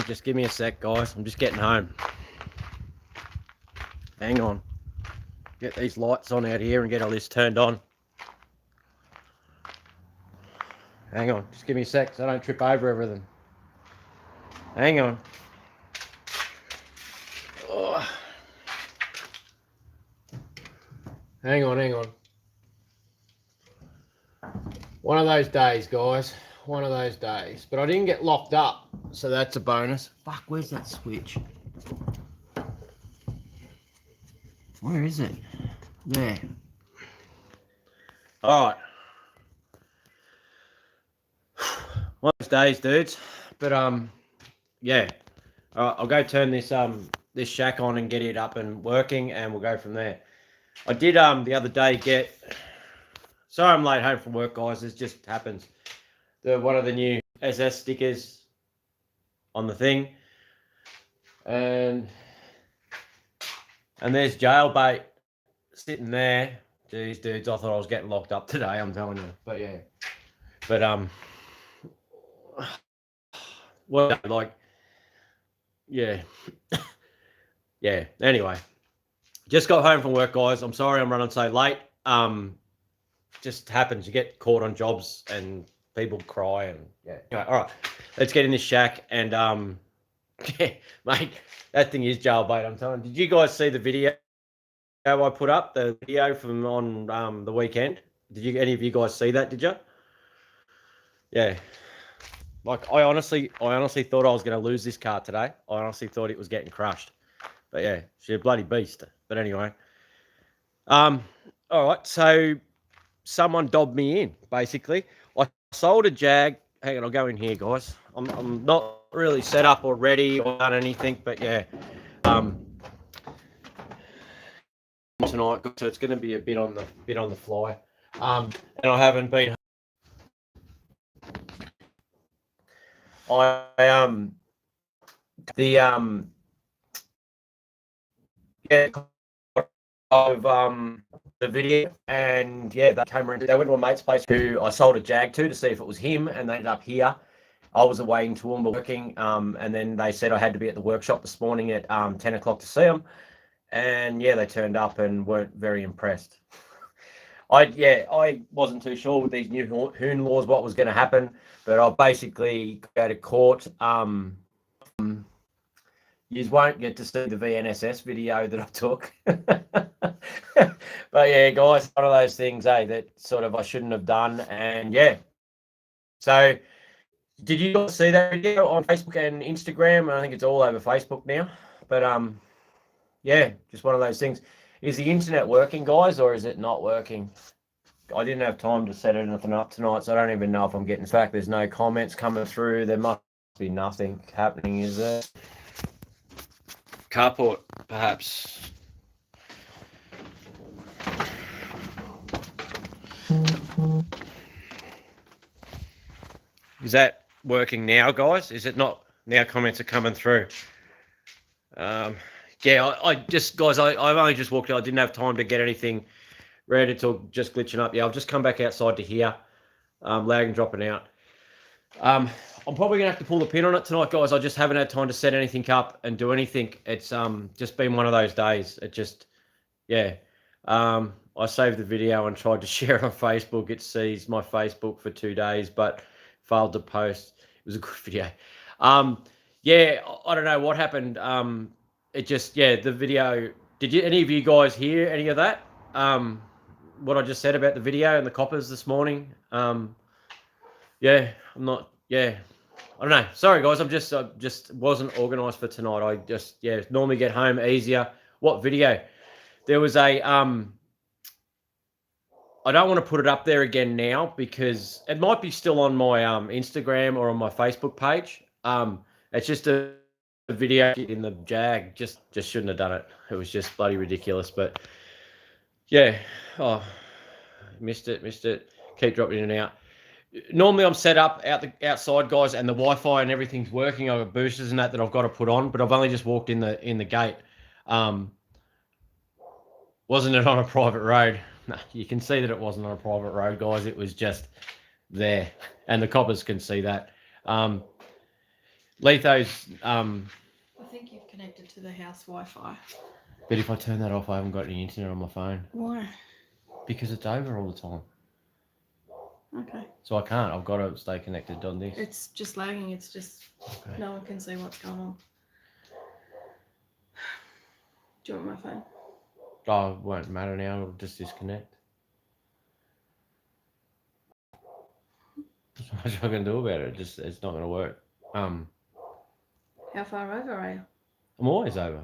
Just give me a sec, guys. I'm just getting home. Hang on. Get these lights on out here and get all this turned on. Hang on. Just give me a sec so I don't trip over everything. Hang on. Oh. Hang on. One of those days, guys. One of those days. But I didn't get locked up, so that's a bonus. Fuck, where's that switch? Where is it? There. Alright. One of those days, dudes. But, yeah. Alright, I'll go turn this this shack on and get it up and working, and we'll go from there. I did, the other day get... Sorry I'm late home from work, guys. This just happens. One of the new SS stickers on the thing. And there's jailbait sitting there. Jeez, dudes, I thought I was getting locked up today, I'm telling you. But yeah. But well, like, yeah. Yeah. Anyway. Just got home from work, guys. I'm sorry I'm running so late. Just happens. You get caught on jobs and people cry and yeah. Anyway, all right. Let's get in this shack and yeah, mate, that thing is jailbait, I'm telling you. Did you guys see the video I put up? The video from on the weekend? Did any of you guys see that, did you? Yeah. Like I honestly thought I was gonna lose this car today. I honestly thought it was getting crushed. But yeah, she's a bloody beast. But anyway. All right, so someone dobbed me in, basically. I sold a Jag. Hang on, I'll go in here, guys. I'm not really set up or ready or done anything, but yeah. Tonight, so it's going to be a bit on the fly. And I haven't been. Of the video, and yeah, they came around. They went to a mate's place who I sold a Jag to see if it was him, and they ended up here. I was away in Toowoomba working, and then they said I had to be at the workshop this morning at 10 o'clock to see them, and yeah, they turned up and weren't very impressed. I wasn't too sure with these new hoon laws what was going to happen, but I'll basically go to court. You won't get to see the VNSS video that I took. But yeah, guys, one of those things, that sort of I shouldn't have done. And yeah. So did you guys see that video on Facebook and Instagram? I think it's all over Facebook now. But yeah, just one of those things. Is the internet working, guys, or is it not working? I didn't have time to set anything up tonight, so I don't even know if I'm getting back. There's no comments coming through. There must be nothing happening, is there? Carport, perhaps. Is that working now, guys? Is it not? Now comments are coming through. Yeah, I just, guys, I've only just walked out. I didn't have time to get anything ready till just glitching up. Yeah, I've just come back outside to here, lagging, dropping out. I'm probably going to have to pull the pin on it tonight, guys. I just haven't had time to set anything up and do anything. It's just been one of those days. It just, yeah. I saved the video and tried to share it on Facebook. It sees my Facebook for 2 days, but failed to post. It was a good video. Yeah, I don't know what happened. It just, yeah, the video. Did any of you guys hear any of that? What I just said about the video and the coppers this morning? Yeah, I'm not. Yeah, I don't know. Sorry, guys. I just wasn't organised for tonight. I just, yeah, normally get home easier. What video? There was a. I don't want to put it up there again now because it might be still on my Instagram or on my Facebook page. It's just a video in the Jag. Just shouldn't have done it. It was just bloody ridiculous. But yeah, oh, missed it. Keep dropping in and out. Normally I'm set up outside, guys, and the Wi-Fi and everything's working. I've got boosters and that I've got to put on, but I've only just walked in the gate. Wasn't it on a private road? No, you can see that it wasn't on a private road, guys. It was just there, and the coppers can see that. Leith's, I think you've connected to the house Wi-Fi. but if I turn that off, I haven't got any internet on my phone. Why? Because it's over all the time. Okay. So I can't. I've got to stay connected on this. It's just lagging. It's just no one can see what's going on. Do you want my phone? Oh, it won't matter now. It'll just disconnect. There's not much I can do about it. It's not going to work. How far over are you? I'm always over.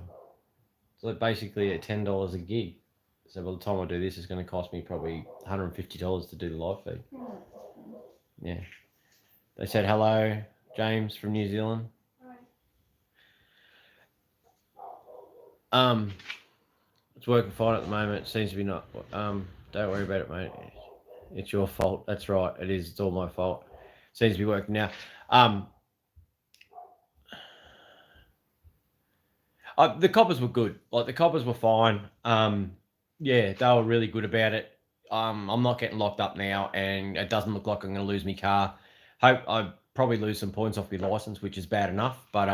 So basically at $10 a gig. So by the time I do this, it's going to cost me probably $150 to do the live feed. Yeah. They said hello, James from New Zealand. It's working fine at the moment. It seems to be not. Don't worry about it, mate. It's your fault. That's right. It is. It's all my fault. Seems to be working now. The coppers were good. Like the coppers were fine. Yeah, they were really good about it. I'm not getting locked up now, and it doesn't look like I'm going to lose my car. Hope I probably lose some points off my license, which is bad enough. But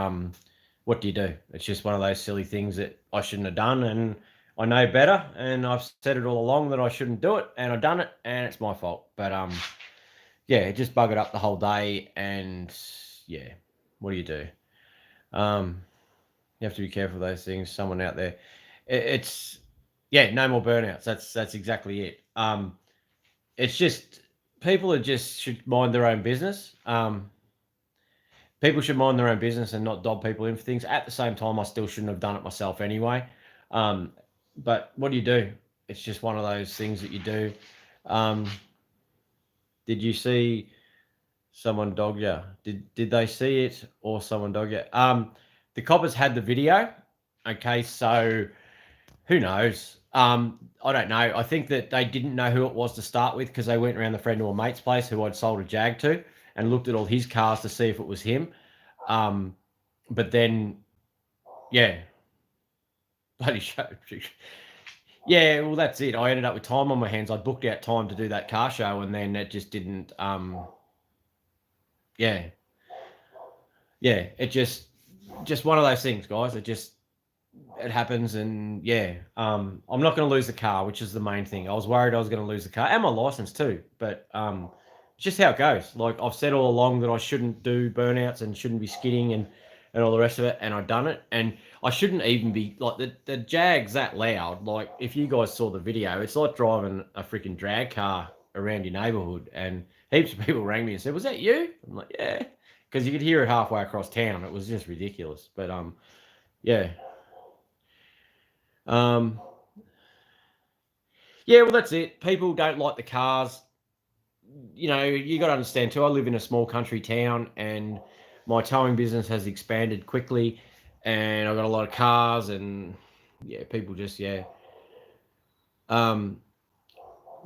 what do you do? It's just one of those silly things that I shouldn't have done, and I know better. And I've said it all along that I shouldn't do it, and I've done it, and it's my fault. But yeah, it just buggered up the whole day, and yeah, what do you do? You have to be careful of those things. Someone out there, it's yeah, no more burnouts. That's exactly it. It's just people should mind their own business. People should mind their own business and not dob people in for things. At the same time, I still shouldn't have done it myself anyway. But what do you do? It's just one of those things that you do. Did you see someone dog you? Did they see it or someone dog you? The coppers had the video. Okay, so who knows? I don't know. I think that they didn't know who it was to start with because they went around the friend of a mate's place who I'd sold a Jag to and looked at all his cars to see if it was him. But then, yeah, bloody show. Yeah, well, that's it. I ended up with time on my hands. I booked out time to do that car show, and then it just didn't. Yeah, it just one of those things, guys. It happens, and yeah, I'm not going to lose the car, which is the main thing. I was worried I was going to lose the car and my license too, but it's just how it goes. Like I've said all along that I shouldn't do burnouts and shouldn't be skidding and all the rest of it, and I've done it, and I shouldn't even be like the Jag's that loud. Like if you guys saw the video, it's like driving a freaking drag car around your neighborhood, and heaps of people rang me and said, "Was that you?" I'm like, "Yeah," because you could hear it halfway across town. It was just ridiculous, but yeah. Yeah, well, that's it. People don't like the cars. You know, you got to understand too. I live in a small country town, and my towing business has expanded quickly, and I've got a lot of cars, and yeah, people just my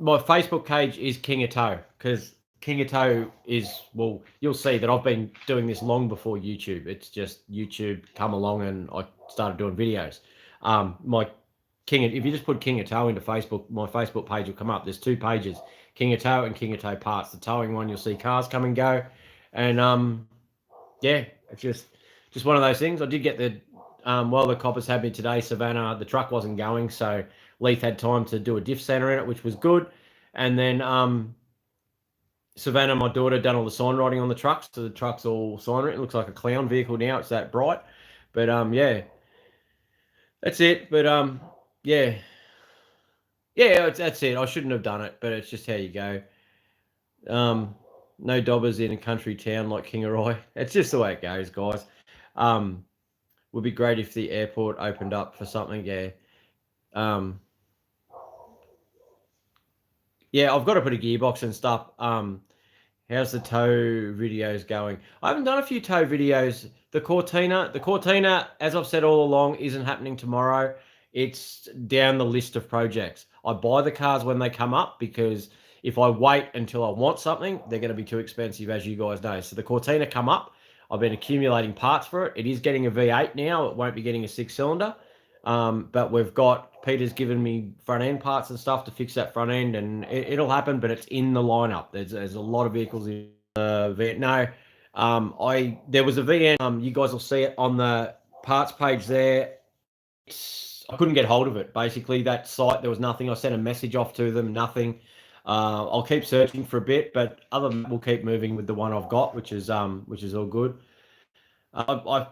Facebook page is Kingatow because Kingatow is, well, you'll see that I've been doing this long before YouTube. It's just YouTube come along and I started doing videos. If you just put Kingatow into Facebook, my Facebook page will come up. There's two pages, Kingatow and Kingatow Parts. The towing one, you'll see cars come and go. And yeah, it's just one of those things. I did get the, while the coppers had me today, Savannah, the truck wasn't going, so Leith had time to do a diff center in it, which was good. And then Savannah, my daughter, done all the sign writing on the truck, so the truck's all sign written. It looks like a clown vehicle now. It's that bright. But yeah, that's it. But yeah, that's it. I shouldn't have done it, but it's just how you go. No dobbers in a country town like Kingaroy. It's just the way it goes, guys. Would be great if the airport opened up for something. Yeah. Yeah, I've got to put a gearbox and stuff. How's the tow videos going? I haven't done a few tow videos. The Cortina, as I've said all along, isn't happening tomorrow. It's down the list of projects. I buy the cars when they come up because if I wait until I want something, they're going to be too expensive, as you guys know. So the Cortina come up. I've been accumulating parts for it. It is getting a V8 now. It won't be getting a 6-cylinder. But Peter's given me front end parts and stuff to fix that front end, and it'll happen, but it's in the lineup. There's a lot of vehicles in no. There was a VN. You guys will see it on the parts page there. I couldn't get hold of it. Basically, that site, there was nothing. I sent a message off to them, nothing. I'll keep searching for a bit, but other than that, we'll keep moving with the one I've got, which is all good. I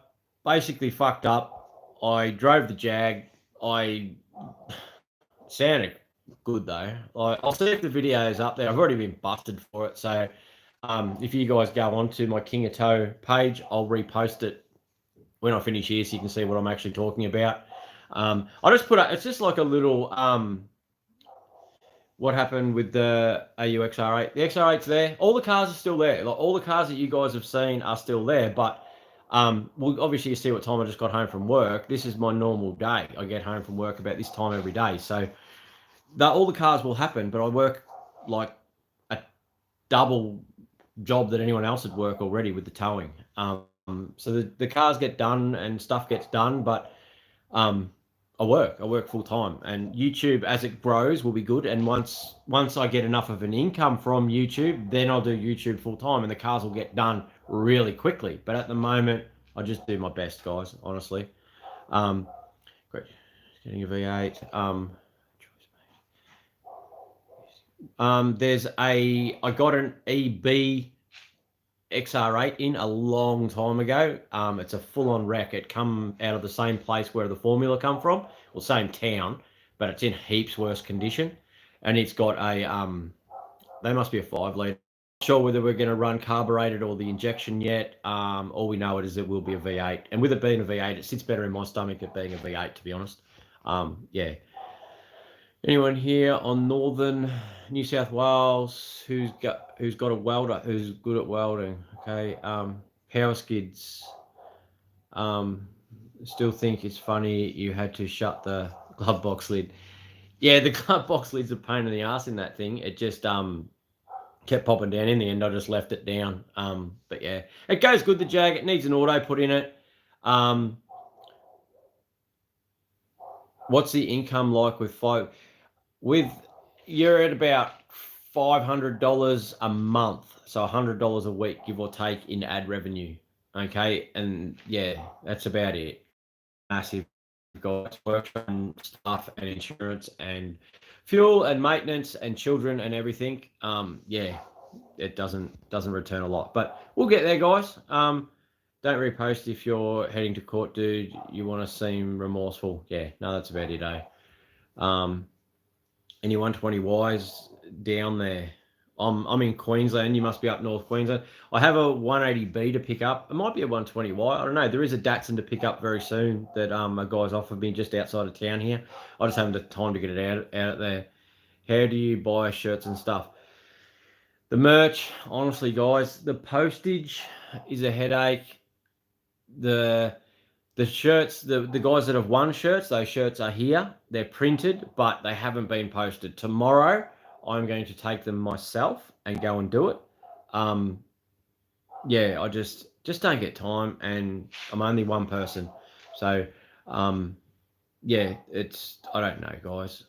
basically fucked up. I drove the Jag. I sounded good though. I'll see if the video is up there. I've already been busted for it. So if you guys go onto my Kingatow page, I'll repost it when I finish here so you can see what I'm actually talking about. I just put it's just like a little what happened with the AU XR8. The XR8's there. All the cars are still there. Like all the cars that you guys have seen are still there, but well, obviously you see what time I just got home from work. This is my normal day. I get home from work about this time every day. So all the cars will happen, but I work like a double job that anyone else would work already with the towing. So the cars get done and stuff gets done, but I work full time, and YouTube as it grows will be good. And once I get enough of an income from YouTube, then I'll do YouTube full time, and the cars will get done really quickly. But at the moment, I just do my best, guys. Honestly, great. Getting a V8. I got an EB XR8 in a long time ago. It's a full-on wreck. It come out of the same place where the Formula come from, well, same town, but it's in heaps worse condition. And it's got a they must be a 5-litre. Not sure whether we're going to run carbureted or the injection yet. All we know is it will be a V8, and with it being a V8, it sits better in my stomach at being a V8, to be honest. Yeah. Anyone here on northern New South Wales who's got a welder, who's good at welding? Okay. Power skids. Still think it's funny you had to shut the glove box lid. Yeah, the glove box lid's a pain in the ass in that thing. It just kept popping down. In the end, I just left it down. But yeah, it goes good, the Jag. It needs an auto put in it. What's the income like with you're at about $500 a month, so $100 a week, give or take, in ad revenue. Okay, and yeah, that's about it. Massive, guys. Work and stuff and insurance and fuel and maintenance and children and everything. Yeah, it doesn't return a lot, but we'll get there, guys. Don't repost if you're heading to court, dude. You want to seem remorseful. Yeah, no, that's about it, eh? Any 120Ys down there? I'm in Queensland. You must be up North Queensland. I have a 180B to pick up. It might be a 120Y. I don't know. There is a Datsun to pick up very soon that a guy's offered me just outside of town here. I just haven't had time to get it out there. How do you buy shirts and stuff? The merch, honestly, guys, the postage is a headache. The shirts, the guys that have won shirts, those shirts are here. They're printed, but they haven't been posted. Tomorrow, I'm going to take them myself and go and do it. Yeah, I just don't get time, and I'm only one person. So, yeah, I don't know, guys.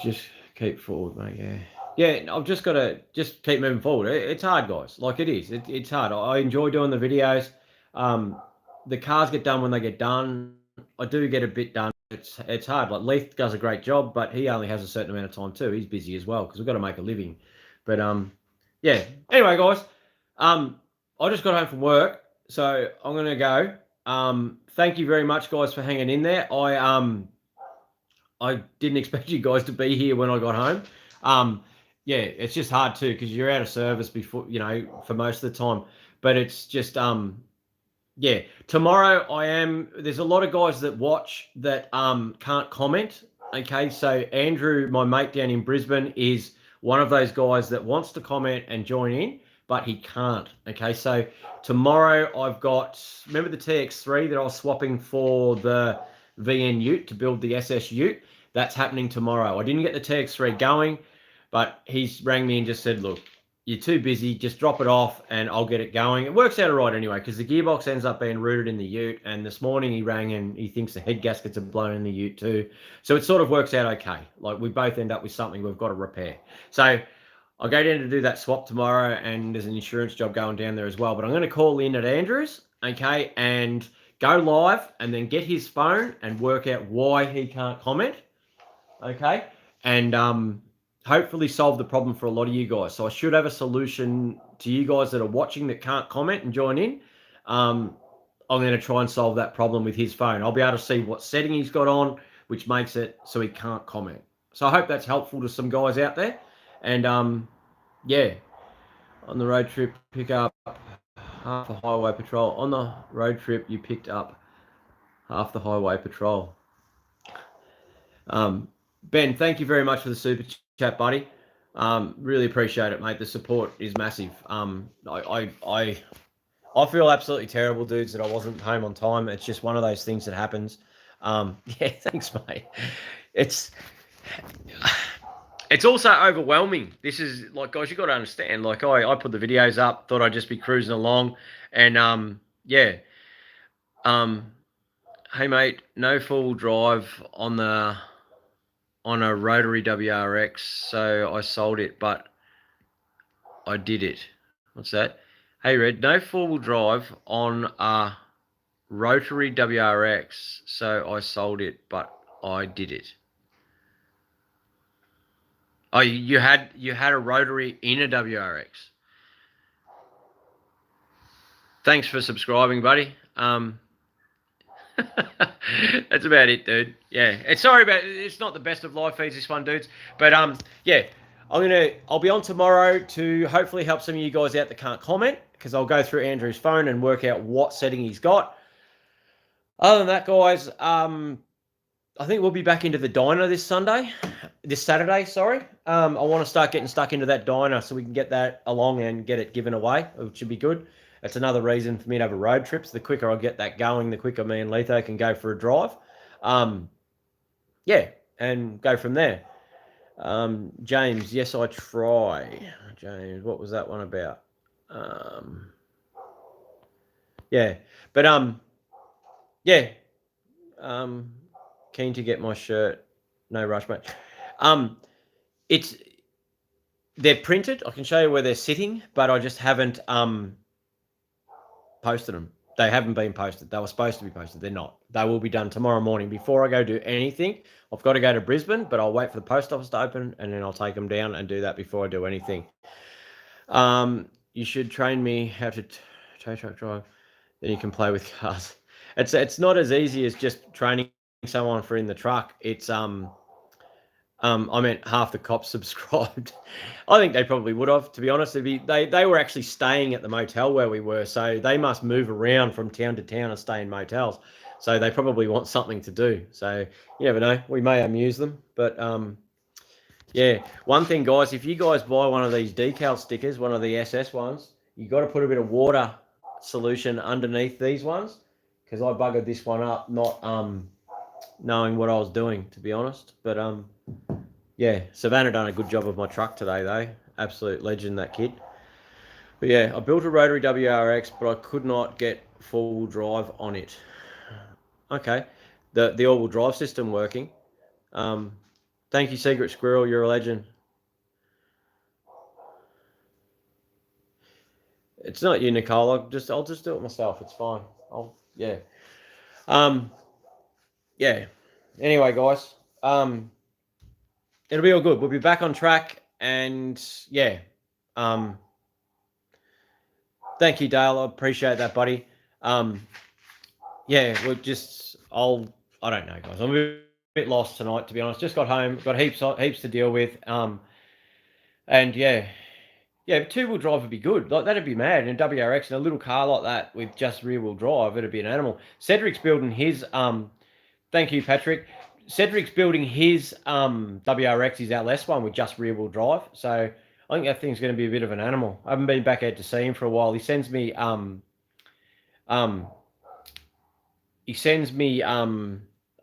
Just keep forward, mate, yeah. Yeah, I've just got to keep moving forward. It's hard, guys. Like it is. It's hard. I enjoy doing the videos. The cars get done when they get done. I do get a bit done. It's hard. Like Leith does a great job, but he only has a certain amount of time too. He's busy as well because we've got to make a living. But yeah. Anyway, guys, I just got home from work, so I'm gonna go. Thank you very much, guys, for hanging in there. I didn't expect you guys to be here when I got home. Yeah, it's just hard too because you're out of service before, for most of the time. But it's just yeah. Tomorrow there's a lot of guys that watch that can't comment. Okay, so Andrew, my mate down in Brisbane, is one of those guys that wants to comment and join in, but he can't. Okay, so tomorrow I've got, remember the TX3 that I was swapping for the VN Ute to build the SS Ute? That's happening tomorrow. I didn't get the TX3 going, but he's rang me and just said, look, you're too busy, just drop it off and I'll get it going. It works out all right anyway, because the gearbox ends up being rooted in the Ute, and this morning he rang and he thinks the head gaskets are blown in the Ute too. So it sort of works out okay. Like we both end up with something we've got to repair. So I'll go down to do that swap tomorrow, and there's an insurance job going down there as well. But I'm going to call in at Andrews, okay, and go live and then get his phone and work out why he can't comment, okay, and hopefully solve the problem for a lot of you guys. So I should have a solution to you guys that are watching that can't comment and join in. I'm going to try and solve that problem with his phone. I'll be able to see what setting he's got on, which makes it so he can't comment. So I hope that's helpful to some guys out there. And yeah, on the road trip, pick up half the highway patrol. On the road trip, you picked up half the highway patrol. Ben, thank you very much for the super chat, buddy. Really appreciate it, mate. The support is massive. I feel absolutely terrible, dudes, that I wasn't home on time. It's just one of those things that happens. Yeah, thanks, mate. It's also overwhelming. This is like, guys, you got to understand. Like, I put the videos up, thought I'd just be cruising along, and yeah. Hey, mate, no full drive on a rotary WRX, so I sold it, but I did it. What's that? Hey, Red, no four-wheel drive on a rotary WRX, so I sold it, but I did it. Oh, you had a rotary in a WRX. Thanks for subscribing, buddy. That's about it, dude. Yeah, it's not the best of live feeds, this one, dudes. But yeah, I'll be on tomorrow to hopefully help some of you guys out that can't comment, because I'll go through Andrew's phone and work out what setting he's got. Other than that, guys, I think we'll be back into the diner this Saturday, sorry. I want to start getting stuck into that diner so we can get that along and get it given away, which should be good. That's another reason for me to have a road trip. So the quicker I get that going, the quicker me and Leith can go for a drive. Yeah, and go from there. James, yes, I try. James, what was that one about? Yeah, but yeah. Keen to get my shirt. No rush, mate. They're printed. I can show you where they're sitting, but I just haven't posted them. They haven't been posted. They were supposed to be posted. They're not. They will be done tomorrow morning. Before I go do anything, I've got to go to Brisbane, but I'll wait for the post office to open, and then I'll take them down and do that before I do anything. You should train me how to tow truck drive. Then you can play with cars. It's not as easy as just training someone for in the truck. It's I meant half the cops subscribed. I think they probably would have, to be honest. They were actually staying at the motel where we were, so they must move around from town to town and stay in motels. So they probably want something to do. So you never know. We may amuse them, but yeah. One thing, guys, if you guys buy one of these decal stickers, one of the SS ones, you got to put a bit of water solution underneath these ones, because I buggered this one up, not knowing what I was doing, to be honest. But yeah, Savannah done a good job of my truck today, though. Absolute legend, that kid. But yeah, I built a rotary WRX, but I could not get four-wheel drive on it. Okay, the all-wheel drive system working. Thank you, Secret Squirrel. You're a legend. It's not you, Nicole. I'll just do it myself. It's fine. Yeah. Yeah. Anyway, guys, it'll be all good. We'll be back on track, and yeah. Thank you, Dale. I appreciate that, buddy. Yeah, I don't know, guys. I'm a bit lost tonight, to be honest. Just got home, got heaps to deal with. And yeah, two-wheel drive would be good. Like, that'd be mad. In a WRX, in a little car like that with just rear-wheel drive, it'd be an animal. Cedric's building his. Thank you, Patrick. Cedric's building his WRX, his LS one, with just rear-wheel drive. So I think that thing's going to be a bit of an animal. I haven't been back out to see him for a while. He sends me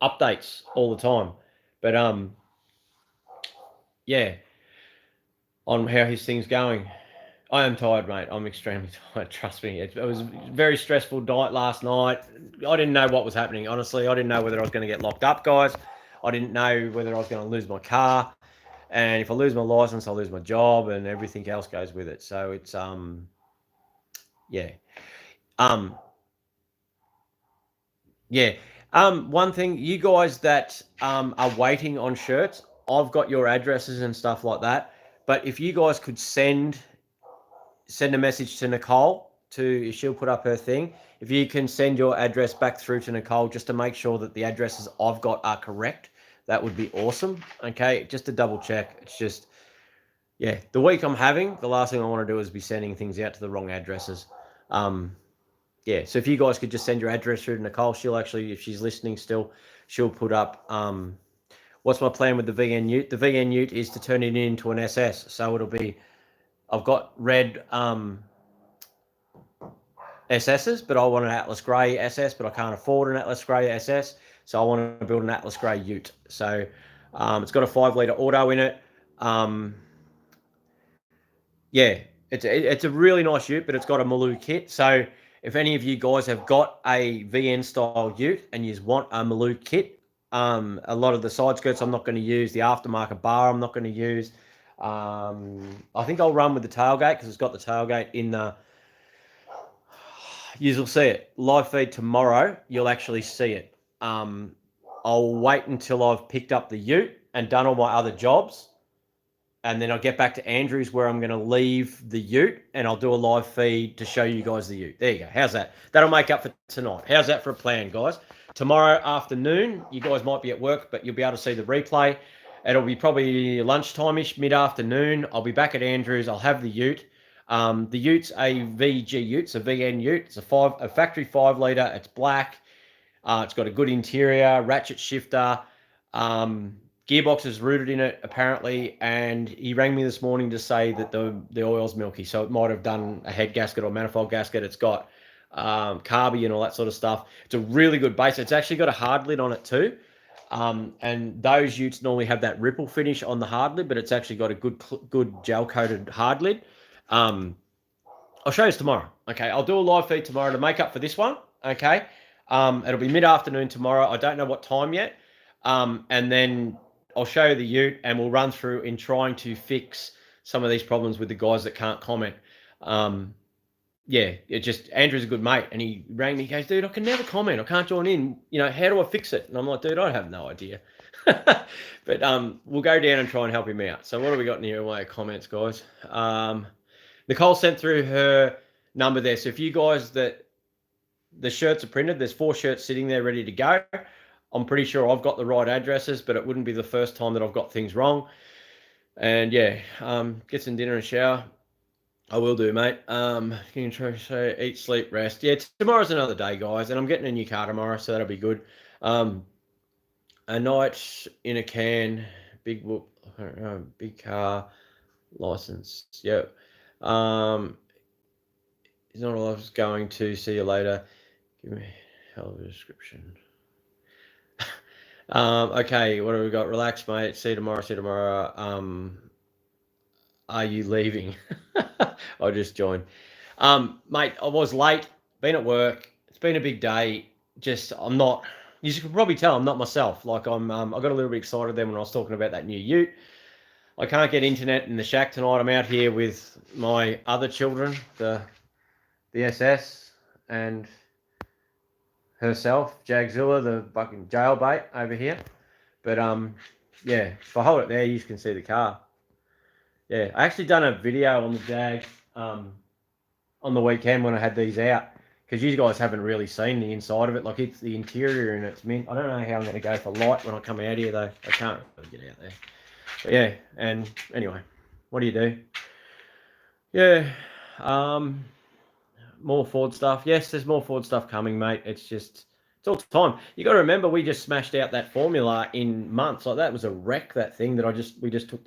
updates all the time. But yeah, on how his thing's going. I am tired, mate. I'm extremely tired. Trust me. It was a very stressful night last night. I didn't know what was happening. Honestly, I didn't know whether I was going to get locked up, guys. I didn't know whether I was going to lose my car. And if I lose my license, I lose my job, and everything else goes with it. So it's yeah. Yeah. One thing, you guys that are waiting on shirts, I've got your addresses and stuff like that. But if you guys could send a message to Nicole, she'll put up her thing. If you can send your address back through to Nicole just to make sure that the addresses I've got are correct, that would be awesome. Okay, just to double check. It's just, yeah, the week I'm having, the last thing I want to do is be sending things out to the wrong addresses. Yeah, so if you guys could just send your address through to Nicole, she'll actually, if she's listening still, she'll put up what's my plan with the VN Ute. The VN Ute is to turn it into an SS. So it'll be, I've got red SSs, but I want an Atlas Grey SS, but I can't afford an Atlas Grey SS. So I want to build an Atlas Grey Ute. So it's got a 5-litre auto in it. Yeah, it's a really nice Ute, but it's got a Maloo kit. So if any of you guys have got a VN style Ute and you want a Maloo kit, a lot of the side skirts I'm not going to use. The aftermarket bar I'm not going to use. I think I'll run with the tailgate because it's got the tailgate in the... You'll see it. Live feed tomorrow, you'll actually see it. I'll wait until I've picked up the Ute and done all my other jobs. And then I'll get back to Andrews where I'm going to leave the Ute and I'll do a live feed to show you guys the Ute. There you go. How's that? That'll make up for tonight. How's that for a plan, guys? Tomorrow afternoon, you guys might be at work, but you'll be able to see the replay. It'll be probably lunchtime-ish, mid-afternoon. I'll be back at Andrews. I'll have the Ute. The Ute's a VG Ute. It's a VN Ute. It's a factory 5-litre. It's black. It's got a good interior, ratchet shifter. Gearbox is rooted in it, apparently, and he rang me this morning to say that the oil's milky, so it might have done a head gasket or manifold gasket. It's got carby and all that sort of stuff. It's a really good base. It's actually got a hard lid on it too, and those Utes normally have that ripple finish on the hard lid, but it's actually got a good gel-coated hard lid. I'll show you tomorrow. Okay, I'll do a live feed tomorrow to make up for this one. Okay, it'll be mid-afternoon tomorrow. I don't know what time yet, and then I'll show you the Ute and we'll run through in trying to fix some of these problems with the guys that can't comment. Yeah, it just, Andrew's a good mate and he rang me, he goes, dude, I can never comment. I can't join in. You know, how do I fix it? And I'm like, dude, I have no idea. But we'll go down and try and help him out. So what have we got in here in way of comments, guys? Nicole sent through her number there. So if you guys that the shirts are printed, there's 4 shirts sitting there ready to go. I'm pretty sure I've got the right addresses, but it wouldn't be the first time that I've got things wrong. And yeah, get some dinner and shower. I will do, mate. Can you try to say eat, sleep, rest? Yeah, tomorrow's another day, guys, and I'm getting a new car tomorrow, so that'll be good. A night in a can, big whoop, big car, license. Yep. It's not all I was going to. See you later. Give me a hell of a description. Okay, what have we got? Relax, mate. See you tomorrow. See you tomorrow. Are you leaving? I just joined. Mate, I was late. Been at work. It's been a big day. Just, I'm not. You can probably tell I'm not myself. Like I got a little bit excited then when I was talking about that new Ute. I can't get internet in the shack tonight. I'm out here with my other children, the SS and herself, Jagzilla, the fucking jailbait over here. But yeah, if I hold it there, you can see the car. Yeah, I actually done a video on the Jag on the weekend when I had these out, because you guys haven't really seen the inside of it. Like, it's the interior and it's mint. I don't know how I'm going to go for light when I come out here though. I can't really get out there. But yeah, and anyway, what do you do? Yeah, more Ford stuff. Yes, there's more Ford stuff coming, mate. It's just, it's all time. You got to remember, we just smashed out that formula in months. Like, that was a wreck, that thing that we just took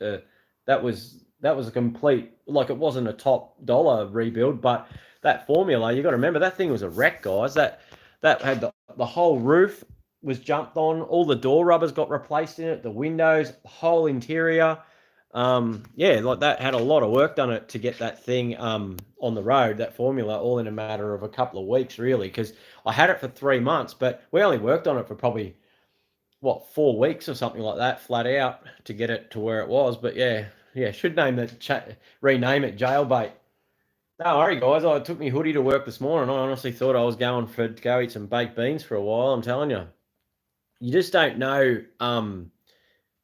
that was a complete, like, it wasn't a top dollar rebuild, but that formula, you got to remember, that thing was a wreck, guys. That had the whole roof was jumped on, all the door rubbers got replaced in it, the windows, the whole interior. Yeah, like, that had a lot of work done it to get that thing on the road, that formula, all in a matter of a couple of weeks, really, because I had it for 3 months, but we only worked on it for probably what, 4 weeks or something like that, flat out, to get it to where it was. But yeah, should rename it Jailbait. No worry, guys. I took my hoodie to work this morning. I honestly thought I was going to go eat some baked beans for a while. I'm telling you, you just don't know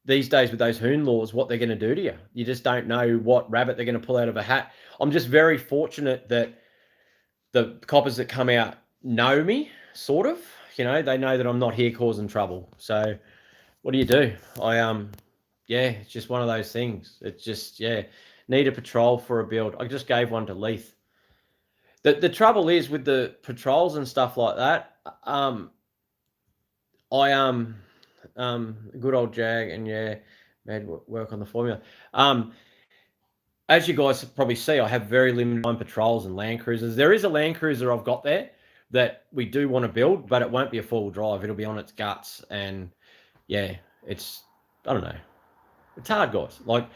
these days with those hoon laws what they're going to do to you. You just don't know what rabbit they're going to pull out of a hat. I'm just very fortunate that the coppers that come out know me, sort of. You know, they know that I'm not here causing trouble. So what do? Yeah, it's just one of those things. It's just, yeah, need a patrol for a build. I just gave one to Leith. The trouble is with the patrols and stuff like that. Good old Jag, and yeah, made work on the formula. As you guys probably see, I have very limited on patrols and Land Cruisers. There is a Land Cruiser I've got there that we do want to build, but it won't be a full drive. It'll be on its guts, and yeah, I don't know. It's hard, guys. Like,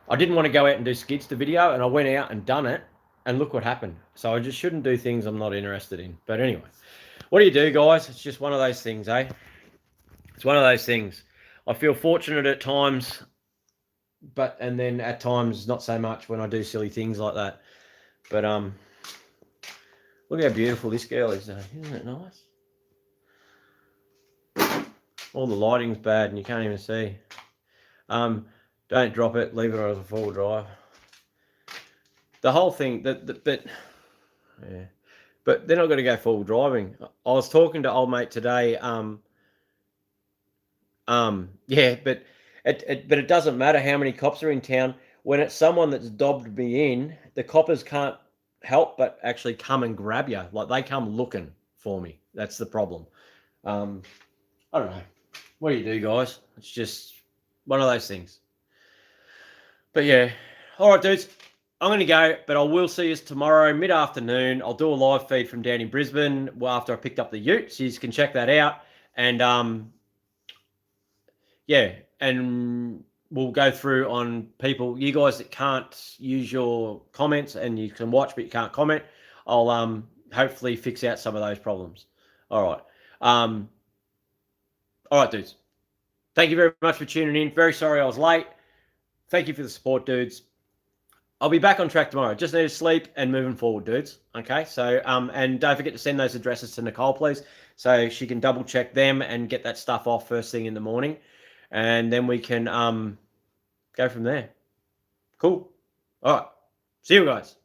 I didn't want to go out and do skids to video, and I went out and done it, and look what happened. So I just shouldn't do things I'm not interested in. But anyway, what do you do, guys? It's just one of those things, eh? It's one of those things. I feel fortunate at times, and then at times not so much when I do silly things like that. But look how beautiful this girl is, though. Isn't it nice? All the lighting's bad and you can't even see. Don't drop it. Leave it as a full drive. The whole thing, but they're not going to go full driving. I was talking to old mate today. Yeah, but it doesn't matter how many cops are in town. When it's someone that's dobbed me in, the coppers can't help but actually come and grab you. Like, they come looking for me. That's the problem. I don't know. What do you do, guys? It's just one of those things. But yeah. All right, dudes. I'm going to go, but I will see you tomorrow, mid-afternoon. I'll do a live feed from down in Brisbane after I picked up the ute, so you can check that out. And, yeah, and we'll go through on people, you guys that can't use your comments and you can watch but you can't comment. I'll hopefully fix out some of those problems. All right. All right, dudes. Thank you very much for tuning in. Very sorry I was late. Thank you for the support, dudes. I'll be back on track tomorrow. Just need to sleep and moving forward, dudes. Okay, so and don't forget to send those addresses to Nicole, please, so she can double check them and get that stuff off first thing in the morning, and then we can go from there. Cool. All right. See you guys.